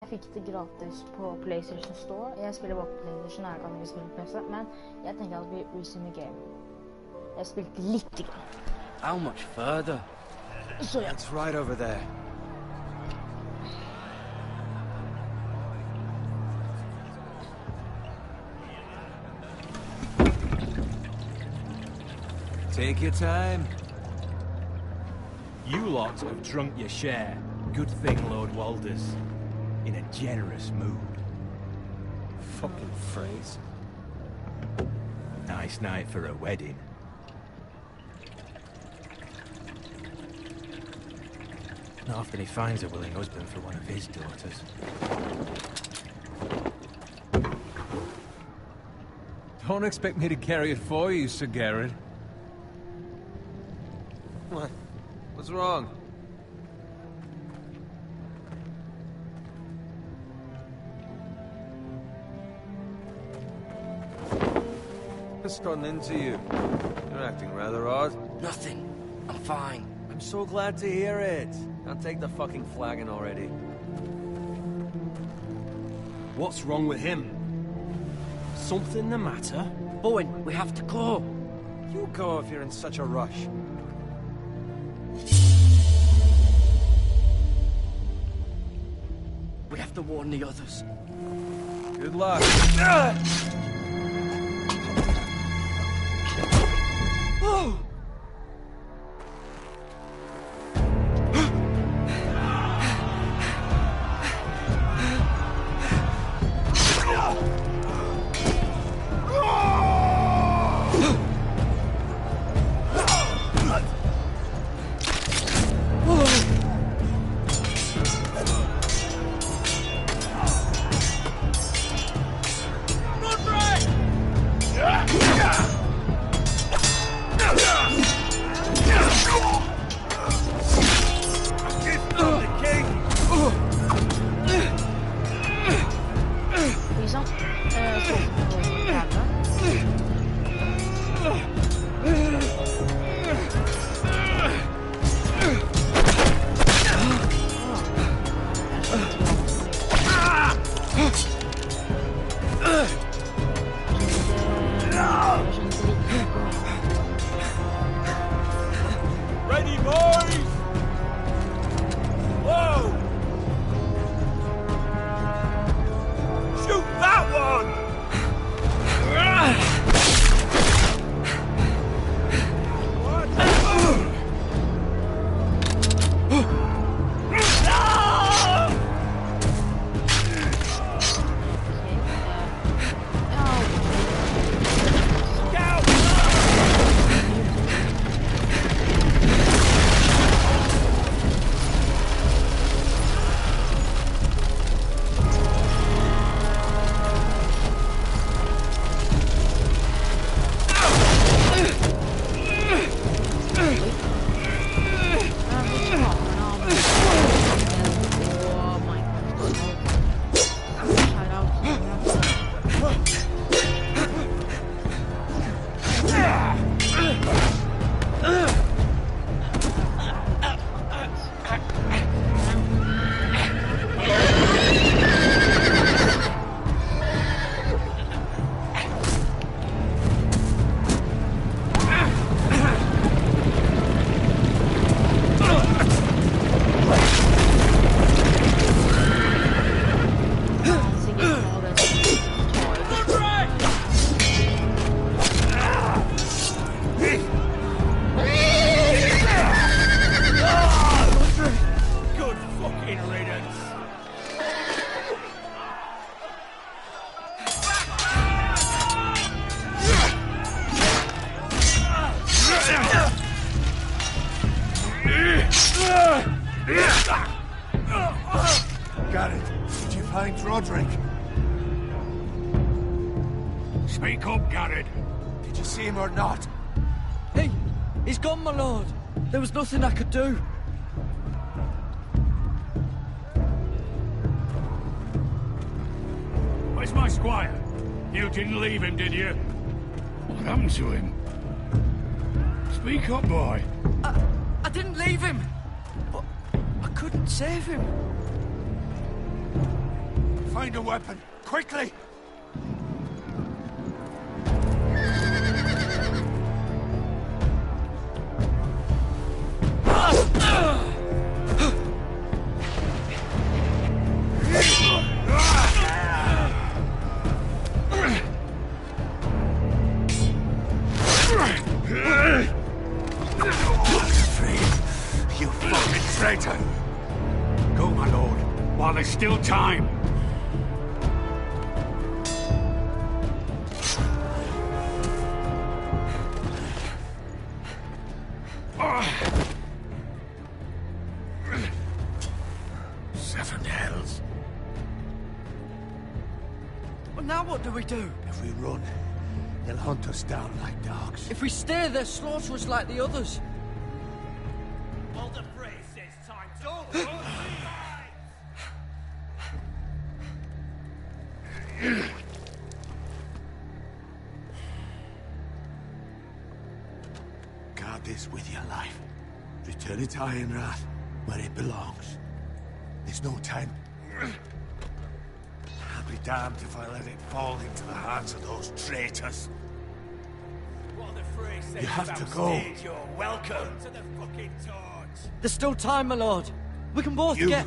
fikk det gratis på PlayStation Store. Jeg spiller bare på PlayStation, jeg kan ikke spille på PC, men jeg tenker at vi resume game. Jeg spilte litt grann. How much further? Så ja. It's right over there. Take your time. You lot have drunk your share. Good thing Lord Walder's in a generous mood. Fucking phrase. Nice night for a wedding. Not often he finds a willing husband for one of his daughters. Don't expect me to carry it for you, Sir Garrett. What? What's wrong? What's gotten into you? You're acting rather odd. Nothing. I'm fine. I'm so glad to hear it. Now take the fucking flagon already. What's wrong with him? Something the matter? Bowen, we have to go. You go if you're in such a rush. We have to warn the others. Good luck. Oh! Garrett, did you find Roderick? Speak up, Garrett. Did you see him or not? He's gone, my lord. There was nothing I could do. Where's my squire? You didn't leave him, did you? What happened to him? Speak up, boy. I didn't leave him, but I couldn't save him. Find a weapon, quickly! You fucking traitor! Go, my lord, while there's still time. Seven hells. Well, now what do we do? If we run, they'll hunt us down like dogs. If we stay, they'll slaughter us like the others. Walder Frey says time to go. Guard this with your life. Return it to Ironrath, where it belongs. There's no time. I'll be damned if I let it fall into the hands of those traitors. Walder Frey says You have to about go. stage, you're welcome to the fucking torch. There's still time, my lord. We can both You get...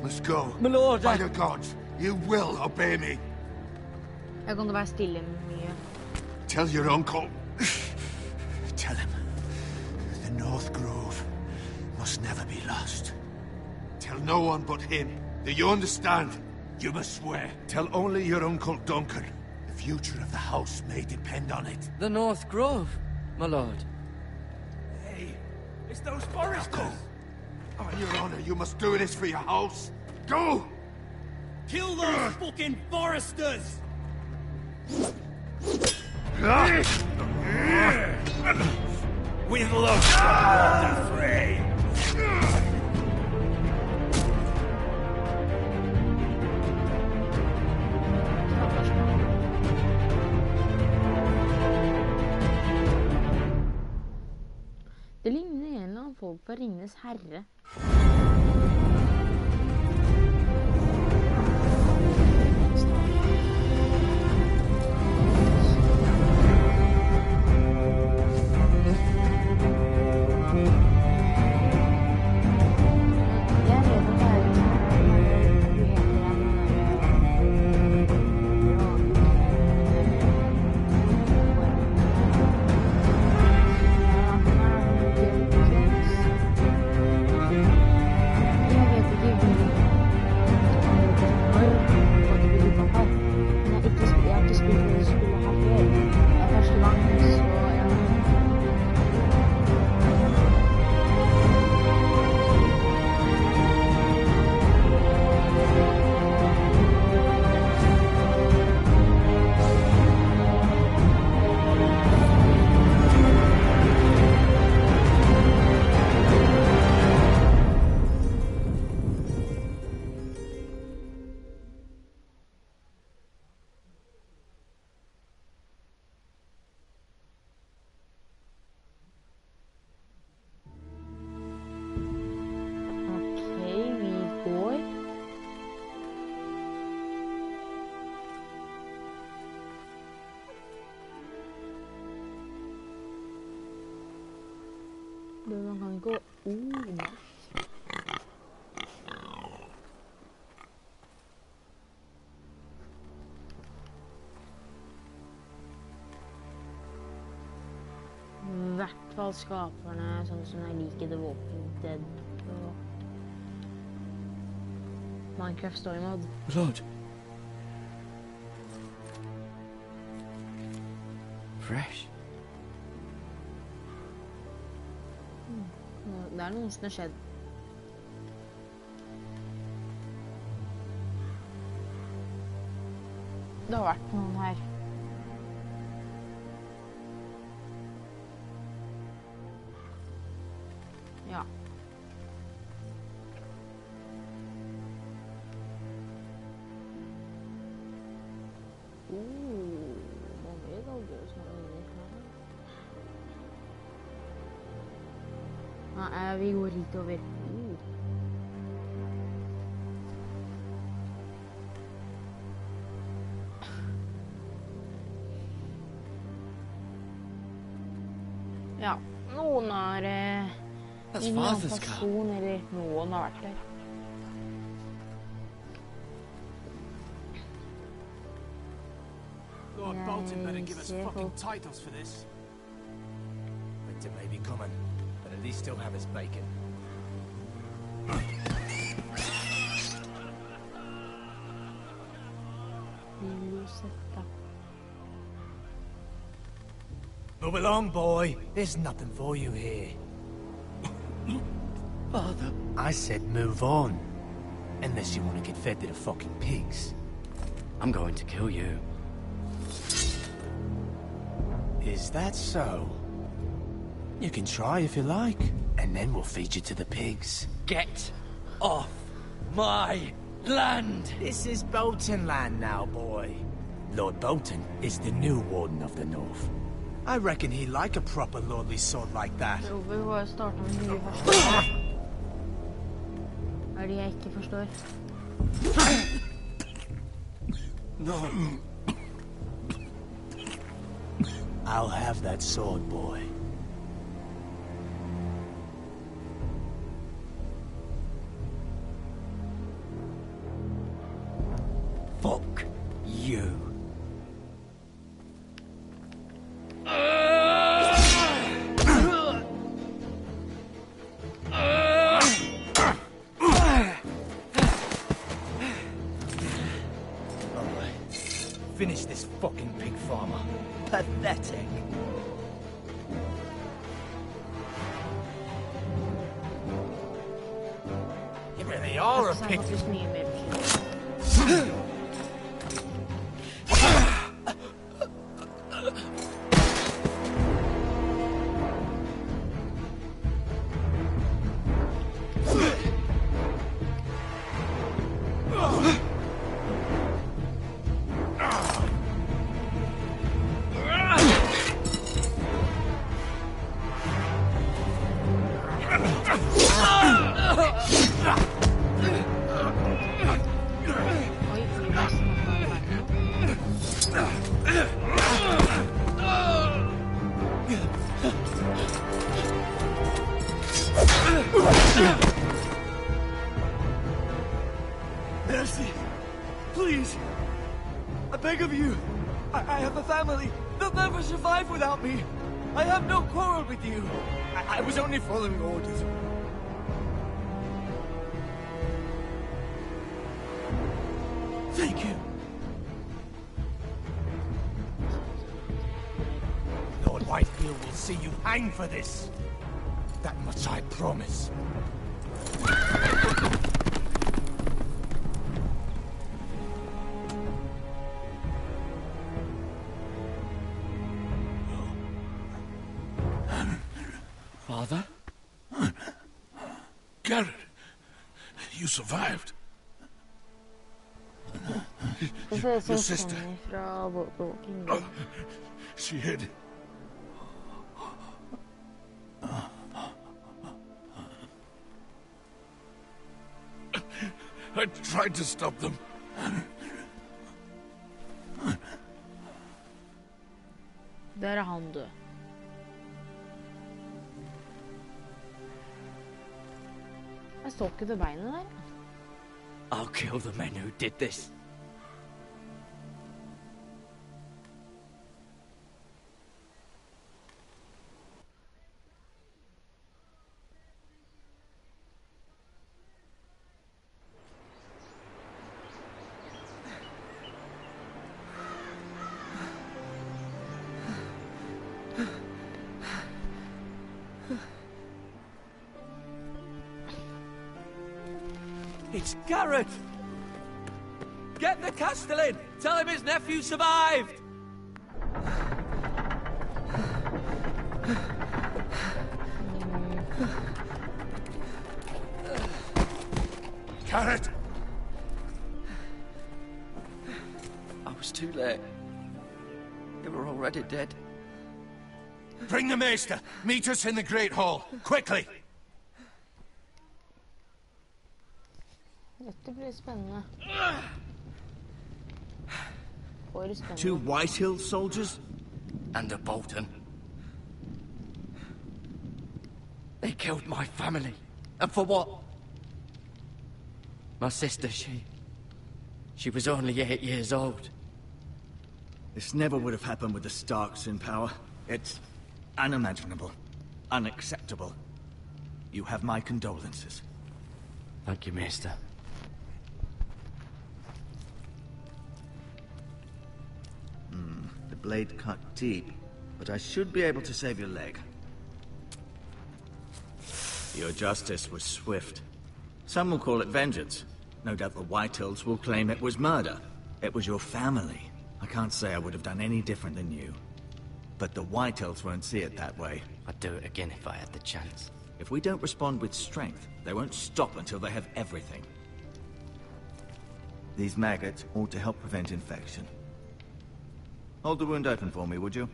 must go. My lord, By I... the gods, you will obey me. Jeg kan være stille mye. Tell your uncle. Tell him the North Grove must never be lost. Tell no one but him. Do you understand? You must swear. Tell only your Uncle Duncan. The future of the house may depend on it. The North Grove, my lord. Hey, it's those foresters. Go. On your honor, you must do this for your house. Go! Kill those fucking foresters! With love from Walder Frey. Det ligner en eller annen folk på Ringenes herre. Man kan gå nice. I hvert fall skaperne, sånn som jeg liker The Walking Dead og Minecraft Story Mode. Lord. Fresh. Det er noe som har skjedd. Det har vært noen her. Ja. Mange dagger som er inni her. Nei, vi går hitover. Ja, noen har That's ingen annen father's car. person, eller noen har vært der. Lord Bolton better give us Yeah, fucking well- titles for this. Winter may be coming, but at least still have his bacon. Lucetta. Move along, boy. There's nothing for you here. Father. I said move on. Unless you want to get fed to the fucking pigs. I'm going to kill you. Is that so? You can try if you like, and then we'll feed you to the pigs. Get off my land! This is Bolton land now, boy. Lord Bolton is the new Warden of the North. I reckon he'd like a proper lordly sword like that. Jo, vi har startet med mye først. Er det jeg ikke forstår? No. I'll have that sword, boy. Fuck you. Finish this fucking pig farmer. Pathetic. You really are a Sen pig. faktisk mye mer betydelig. Oi, vi må snakke om det. Mercy. Please. I beg of you. I have a family. They'll never survive without me. I have no quarrel with you. I was only following orders. Thank you. Lord Whitefield will see you hang for this. That much I promise. Father? Garrett, you survived. Det ser ut som Your sister. Sonny fra Walking Oh, Dead. she hid. I tried to stop them. Der er han død. Jeg så ikke det beinet der. I'll kill the men who did this. It's Garrett! Get the Castellan! Tell him his nephew survived! Garrett! I was too late. They were already dead. Bring the Maester. Meet us in the Great Hall. Quickly! Dette blir spennende. For spennende. Two Whitehill soldiers? And a Bolton. killed my family. And for what? My sister, she was only 8 years old. This never would have happened with the Starks in power. It's unimaginable. Unacceptable. You have my condolences. Thank you, Maester. The blade cut deep, but I should be able to save your leg. Your justice was swift. Some will call it vengeance. No doubt the Whitehills will claim it was murder. It was your family. I can't say I would have done any different than you. But the Whitehills won't see it that way. I'd do it again if I had the chance. If we don't respond with strength, they won't stop until they have everything. These maggots ought to help prevent infection. Hold the wound open for me, would you?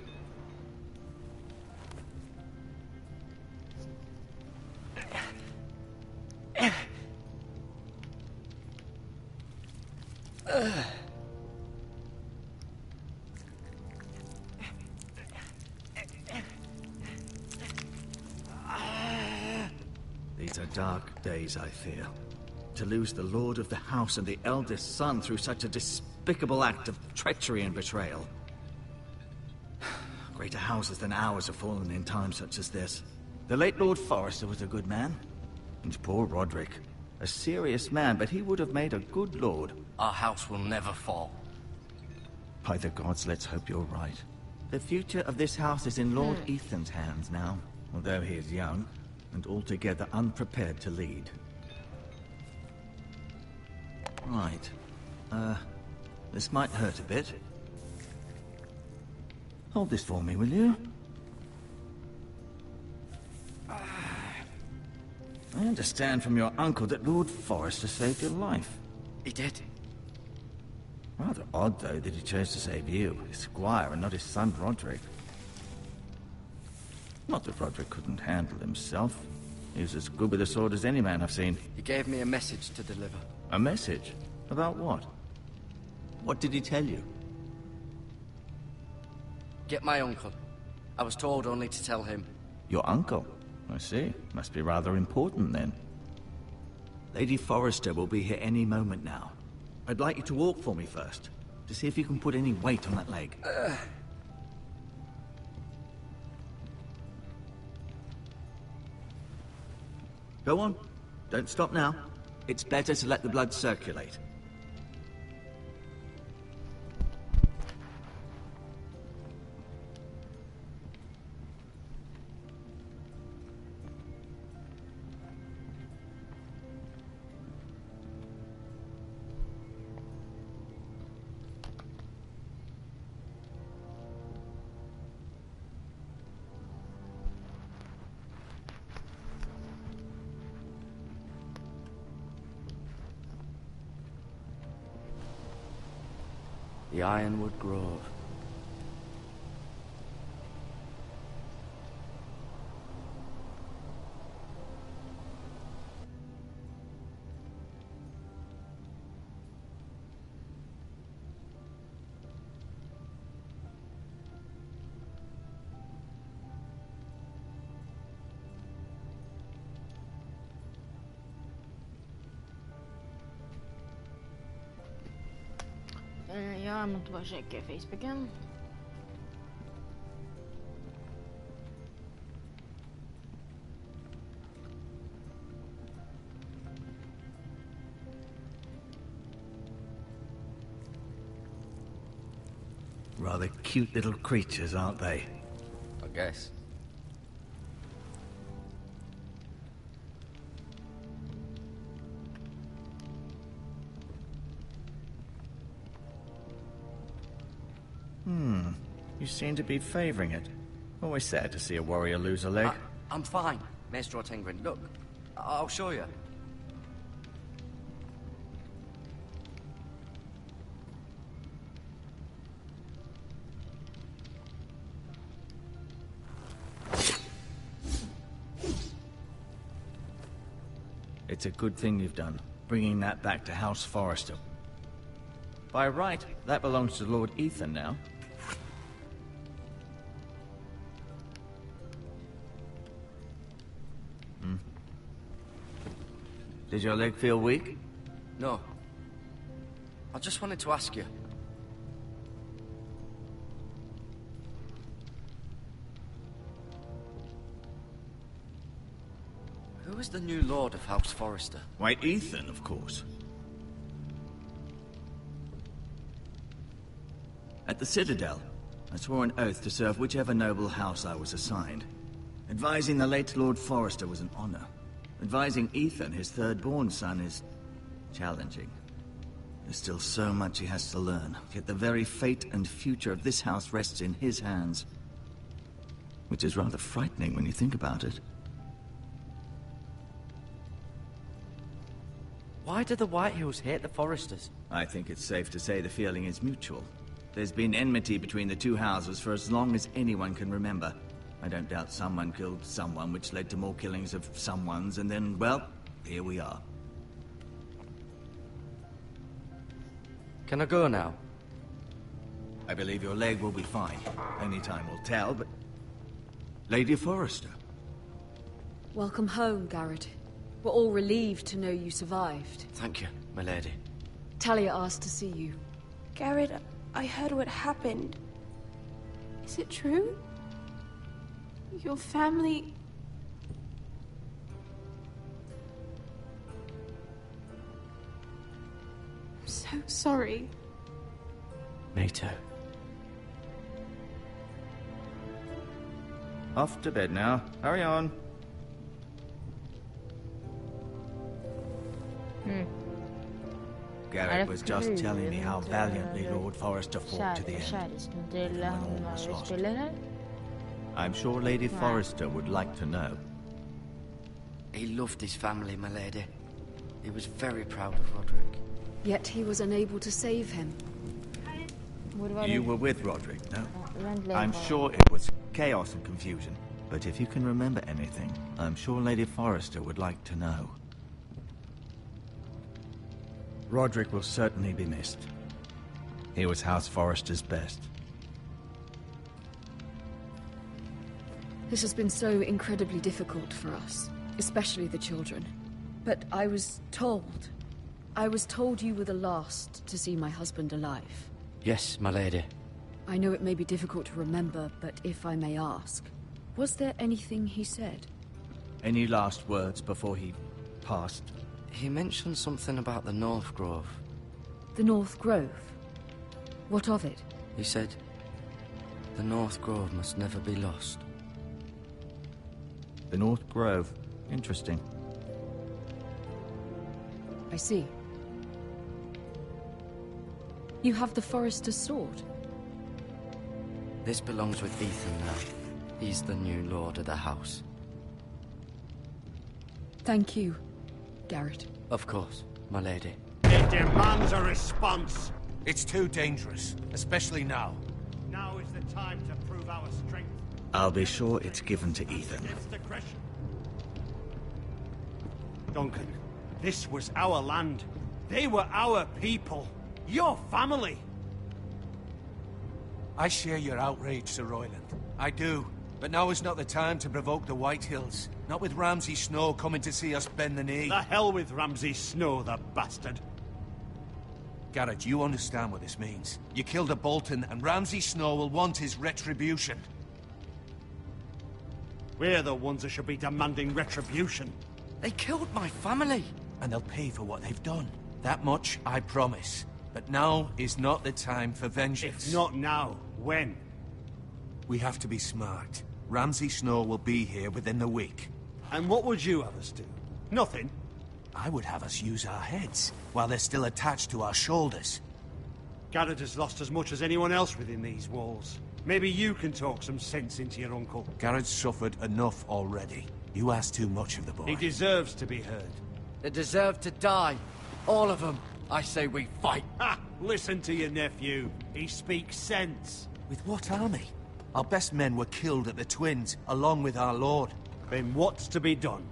These are dark days, I fear. To lose the Lord of the House and the eldest son through such a despicable act of treachery and betrayal. Greater houses than ours have fallen in times such as this. The late Lord Forrester was a good man. And poor Roderick. A serious man, but he would have made a good lord. Our house will never fall. By the gods, let's hope you're right. The future of this house is in Lord Ethan's hands now, although he is young, and altogether unprepared to lead. Right. This might hurt a bit. Hold this for me, will you? I understand from your uncle that Lord Forrester saved your life. He did. Rather odd, though, that he chose to save you, his squire, and not his son Roderick. Not that Roderick couldn't handle himself. He was as good with a sword as any man I've seen. He gave me a message to deliver. A message? About what? What did he tell you? Get my uncle. I was told only to tell him. Your uncle? I see. Must be rather important, then. Lady Forrester will be here any moment now. I'd like you to walk for me first, to see if you can put any weight on that leg. Go on. Don't stop now. It's better to let the blood circulate. The Ironwood Grove. Ja, jeg måtte bare sjekke Facebooken. Rather cute little creatures, aren't they? I guess. You seem to be favoring it. Always sad to see a warrior lose a leg. I'm fine, Maester Ortengrin. Look, I'll show you. It's a good thing you've done, bringing that back to House Forrester. By right, that belongs to Lord Ethan now. Did your leg feel weak? No. I just wanted to ask you. Who is the new Lord of House Forrester? Why, Ethan, of course. At the Citadel, I swore an oath to serve whichever noble house I was assigned. Advising the late Lord Forrester was an honor. Advising Ethan, his third-born son, is challenging. There's still so much he has to learn, yet the very fate and future of this house rests in his hands. Which is rather frightening when you think about it. Why do the Whitehills hate the Forresters? I think it's safe to say the feeling is mutual. There's been enmity between the two houses for as long as anyone can remember. I don't doubt someone killed someone, which led to more killings of someones, and then, well, here we are. Can I go now? I believe your leg will be fine. Only time will tell, but... Lady Forrester. Welcome home, Garrett. We're all relieved to know you survived. Thank you, my lady. Talia asked to see you. Garrett, I heard what happened. Is it true? Your family... I'm so sorry. Me too. Off to bed now. Hurry on. Garrett was just telling me how valiantly Lord Forrester fought to the end. When all was lost. I'm sure Lady Forrester would like to know. He loved his family, my lady. He was very proud of Roderick. Yet he was unable to save him. You were with Roderick, no? I'm sure it was chaos and confusion. But if you can remember anything, I'm sure Lady Forrester would like to know. Roderick will certainly be missed. He was House Forrester's best. This has been so incredibly difficult for us, especially the children. But I was told you were the last to see my husband alive. Yes, my lady. I know it may be difficult to remember, but if I may ask, was there anything he said? Any last words before he passed? He mentioned something about the North Grove. The North Grove? What of it? He said, the North Grove must never be lost. The North Grove. Interesting. I see. You have the Forrester's sword. This belongs with Ethan now. He's the new lord of the house. Thank you, Garrett. Of course, my lady. It demands a response. It's too dangerous, especially now. Now is the time to prove our strength. I'll be sure it's given to Ethan. Duncan, this was our land. They were our people. Your family. I share your outrage, Sir Royland. I do. But now is not the time to provoke the Whitehills. Not with Ramsay Snow coming to see us bend the knee. The hell with Ramsay Snow, the bastard. Garrett, you understand what this means. You killed a Bolton, and Ramsay Snow will want his retribution. We're the ones that should be demanding retribution. They killed my family. And they'll pay for what they've done. That much, I promise. But now is not the time for vengeance. If not now, when? We have to be smart. Ramsay Snow will be here within the week. And what would you have us do? Nothing? I would have us use our heads, while they're still attached to our shoulders. Garrett has lost as much as anyone else within these walls. Maybe you can talk some sense into your uncle. Garrett's suffered enough already. You ask too much of the boy. He deserves to be heard. They deserve to die. All of them. I say we fight. Ha! Listen to your nephew. He speaks sense. With what army? Our best men were killed at the Twins, along with our lord. Then what's to be done?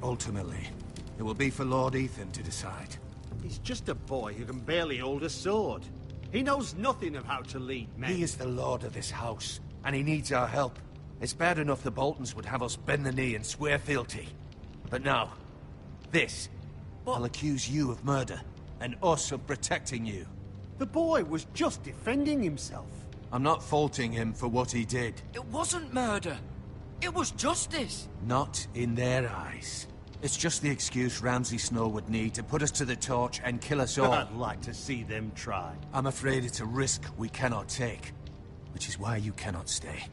Ultimately, it will be for Lord Ethan to decide. He's just a boy who can barely hold a sword. He knows nothing of how to lead men. He is the lord of this house, and he needs our help. It's bad enough the Boltons would have us bend the knee and swear fealty. But now, this. I'll accuse you of murder, and us of protecting you. The boy was just defending himself. I'm not faulting him for what he did. It wasn't murder. It was justice. Not in their eyes. It's just the excuse Ramsay Snow would need to put us to the torch and kill us all. I'd like to see them try. I'm afraid it's a risk we cannot take, which is why you cannot stay.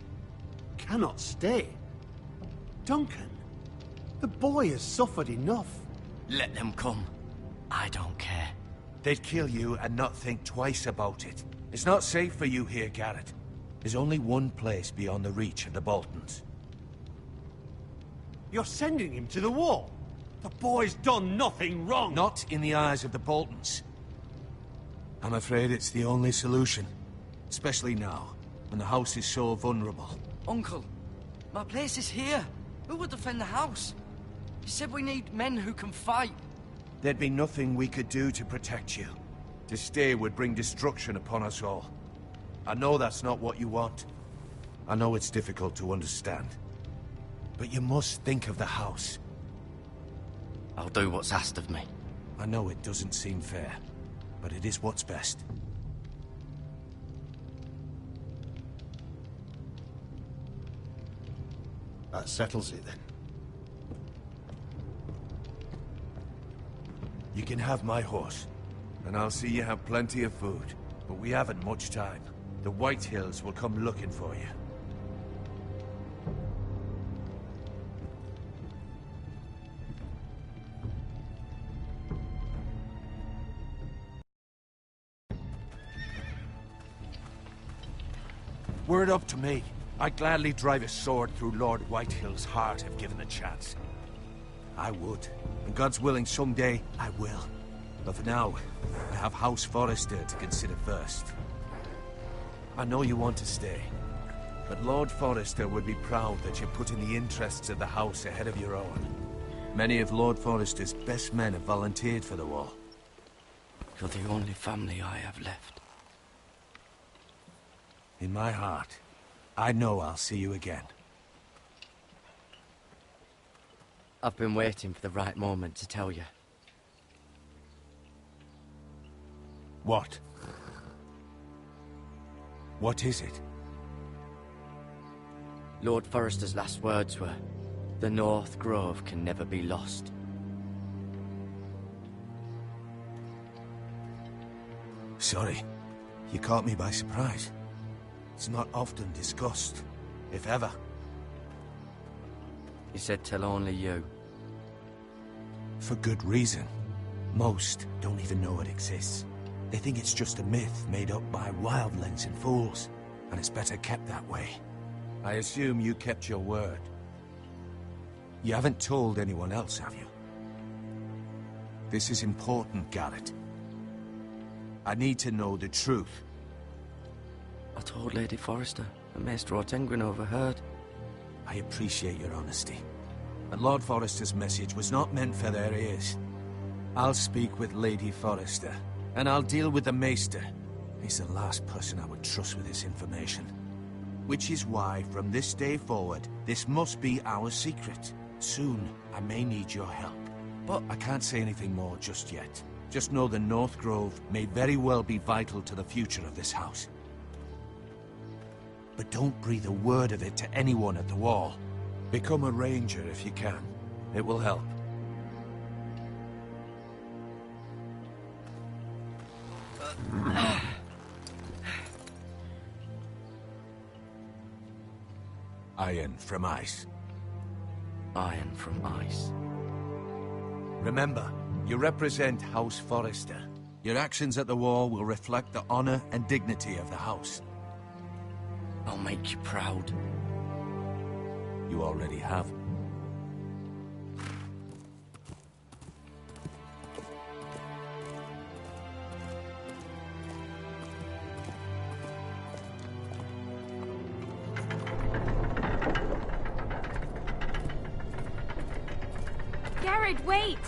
Cannot stay? Duncan, the boy has suffered enough. Let them come. I don't care. They'd kill you and not think twice about it. It's not safe for you here, Garrett. There's only one place beyond the reach of the Boltons. You're sending him to the wall. The boy's done nothing wrong. Not in the eyes of the Boltons. I'm afraid it's the only solution. Especially now, when the house is so vulnerable. Uncle, my place is here. Who would defend the house? You said we need men who can fight. There'd be nothing we could do to protect you. To stay would bring destruction upon us all. I know that's not what you want. I know it's difficult to understand. But you must think of the house. I'll do what's asked of me. I know it doesn't seem fair, but it is what's best. That settles it then. You can have my horse, and I'll see you have plenty of food. But we haven't much time. The White Hills will come looking for you. Were it up to me, I'd gladly drive a sword through Lord Whitehill's heart if given the chance. I would. And God's willing, someday I will. But for now, I have House Forrester to consider first. I know you want to stay, but Lord Forrester would be proud that you're putting the interests of the house ahead of your own. Many of Lord Forrester's best men have volunteered for the war. You're the only family I have left. In my heart, I know I'll see you again. I've been waiting for the right moment to tell you. What? What is it? Lord Forrester's last words were, "The North Grove can never be lost." Sorry. You caught me by surprise. It's not often discussed, if ever. He said tell only you. For good reason. Most don't even know it exists. They think it's just a myth made up by wildlings and fools, and it's better kept that way. I assume you kept your word. You haven't told anyone else, have you? This is important, Garrett. I need to know the truth. I told Lady Forrester, and Maester Ortengryn overheard. I appreciate your honesty. But Lord Forrester's message was not meant for their ears. I'll speak with Lady Forrester, and I'll deal with the Maester. He's the last person I would trust with this information. Which is why, from this day forward, this must be our secret. Soon, I may need your help. But I can't say anything more just yet. Just know the North Grove may very well be vital to the future of this house. But don't breathe a word of it to anyone at the wall. Become a ranger if you can. It will help. Iron from ice. Iron from ice. Remember, you represent House Forrester. Your actions at the wall will reflect the honor and dignity of the house. I'll make you proud. You already have. Garrett, wait!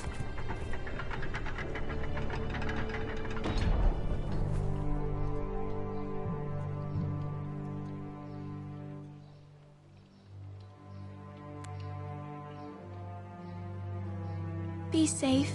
Be safe.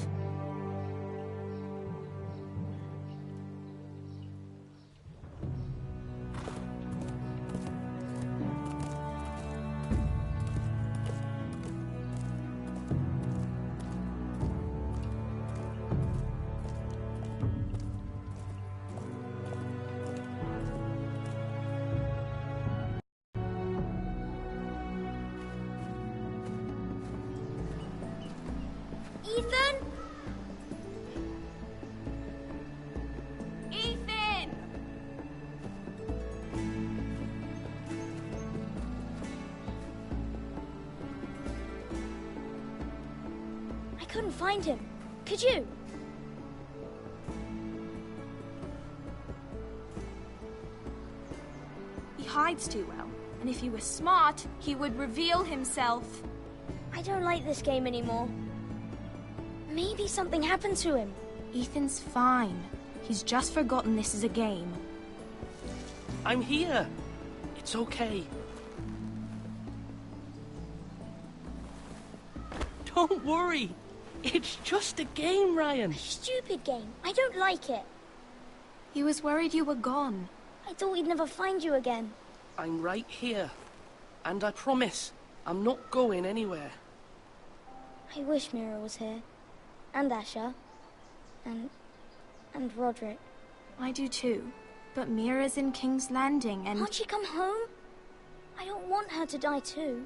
Ethan? Ethan! I couldn't find him. Could you? He hides too well, and if he were smart, he would reveal himself. I don't like this game anymore. Maybe something happened to him. Ethan's fine. He's just forgotten this is a game. I'm here. It's okay. Don't worry. It's just a game, Ryan. Stupid game. I don't like it. He was worried you were gone. I thought we'd never find you again. I'm right here. And I promise, I'm not going anywhere. I wish Mira was here. And Asher. And Roderick. I do too. But Mira's in King's Landing and... Can't she come home? I don't want her to die too.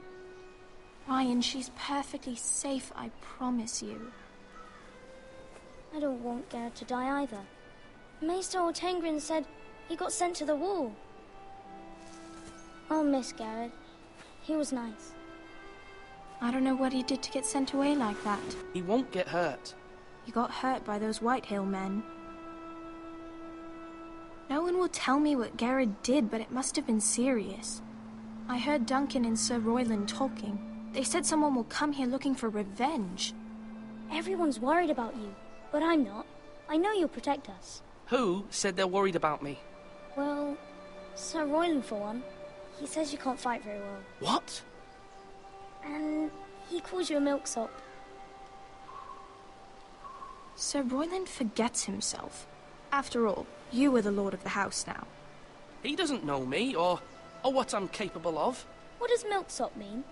Ryan, she's perfectly safe, I promise you. I don't want Garrett to die either. Maester Ortengrin said he got sent to the wall. I'll miss Garrett. He was nice. I don't know what he did to get sent away like that. He won't get hurt. He got hurt by those Whitehill men. No one will tell me what Garrett did, but it must have been serious. I heard Duncan and Sir Royland talking. They said someone will come here looking for revenge. Everyone's worried about you, but I'm not. I know you'll protect us. Who said they're worried about me? Well, Sir Royland for one. He says you can't fight very well. What? And he calls you a milksop. Sir Royland forgets himself. After all, you are the lord of the house now. He doesn't know me, or what I'm capable of. What does milksop mean?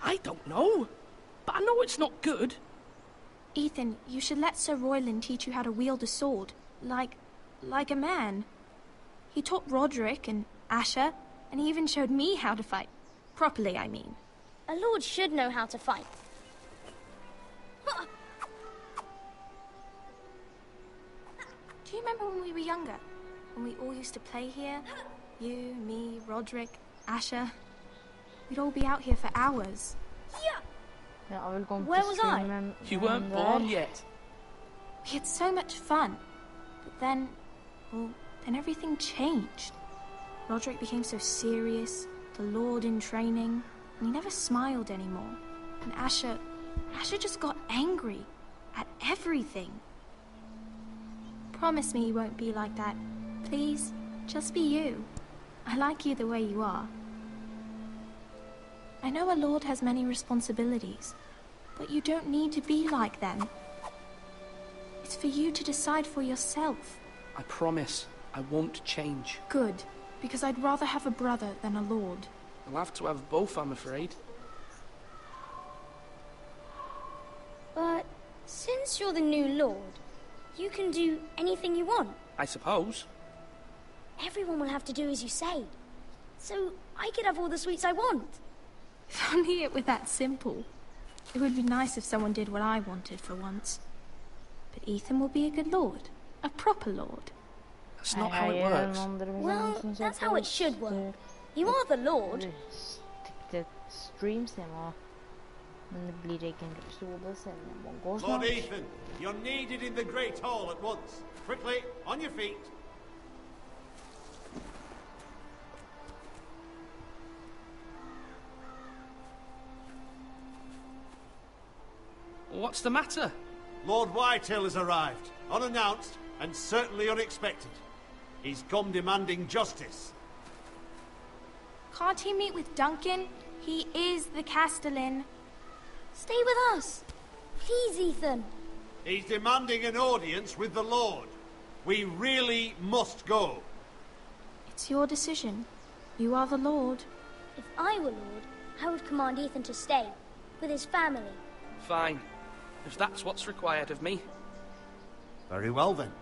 I don't know, but I know it's not good. Ethan, you should let Sir Royland teach you how to wield a sword, like a man. He taught Roderick and Asher, and he even showed me how to fight. Properly, I mean. A lord should know how to fight. Do you remember when we were younger? When we all used to play here? You, me, Roderick, Asher. We'd all be out here for hours. Ja, welkom Where to was streamen. You weren't born yet. We had so much fun. But then, well, then everything changed. Roderick became so serious, the Lord in training, and he never smiled anymore. And Asher just got angry at everything. Promise me you won't be like that. Please, just be you. I like you the way you are. I know a lord has many responsibilities, but you don't need to be like them. It's for you to decide for yourself. I promise I won't change. Good, because I'd rather have a brother than a lord. I'll have to have both, I'm afraid. But since you're the new lord, you can do anything you want. I suppose. Everyone will have to do as you say. So I could have all the sweets I want. If only it were that simple. It would be nice if someone did what I wanted for once. But Ethan will be a good lord. A proper lord. That's not how it works. Well, that's how it should work. You are the lord. Det streams hemma. Men det blir ingen episode sen. Lord Ethan, you're needed in the Great Hall at once. Quickly, on your feet. What's the matter? Lord Whitehill has arrived, unannounced and certainly unexpected. He's come demanding justice. Can't he meet with Duncan? He is the Castellan. Stay with us. Please, Ethan. He's demanding an audience with the Lord. We really must go. It's your decision. You are the Lord. If I were Lord, I would command Ethan to stay, with his family. Fine. If that's what's required of me. Very well then.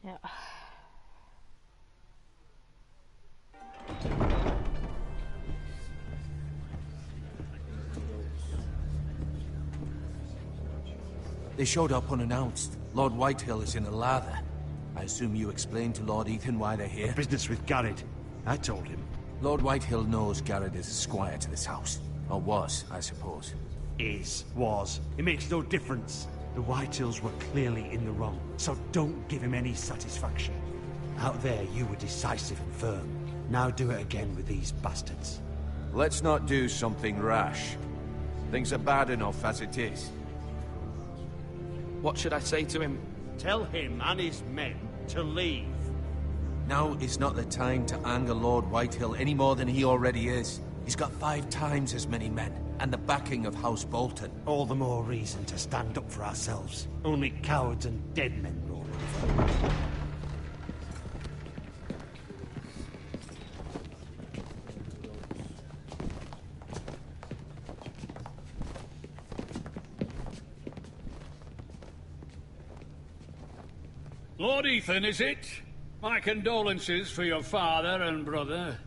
Ja. They showed up unannounced. Lord Whitehill is in a lather. I assume you explained to Lord Ethan why they're here? Business with Garrett. I told him. Lord Whitehill knows Garrett is a squire to this house. Or was, I suppose. Was. It makes no difference. The Whitehills were clearly in the wrong, so don't give him any satisfaction. Out there, you were decisive and firm. Now do it again with these bastards. Let's not do something rash. Things are bad enough as it is. What should I say to him? Tell him and his men to leave. Now is not the time to anger Lord Whitehill any more than he already is. He's got 5 times as many men, and the backing of House Bolton. All the more reason to stand up for ourselves. Only cowards and dead men roll over. Lord Ethan, is it? My condolences for your father and brother.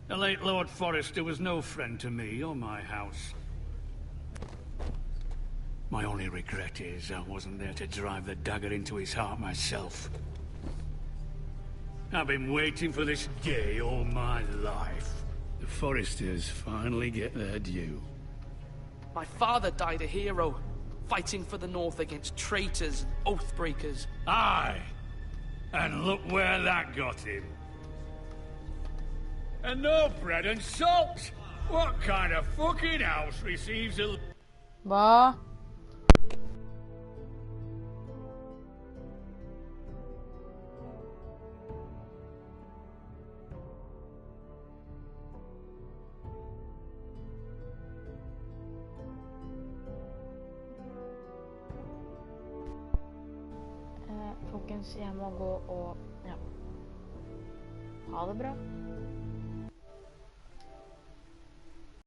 The late Lord Forrester was no friend to me or my house. My only regret is I wasn't there to drive the dagger into his heart myself. I've been waiting for this day all my life. The Forresters finally get their due. My father died a hero, fighting for the North against traitors and oathbreakers. Aye! And look where that got him. And no bread and salt! What kind of fucking house receives a... Bah. Folkens, jeg må gå og ja. Ha det bra.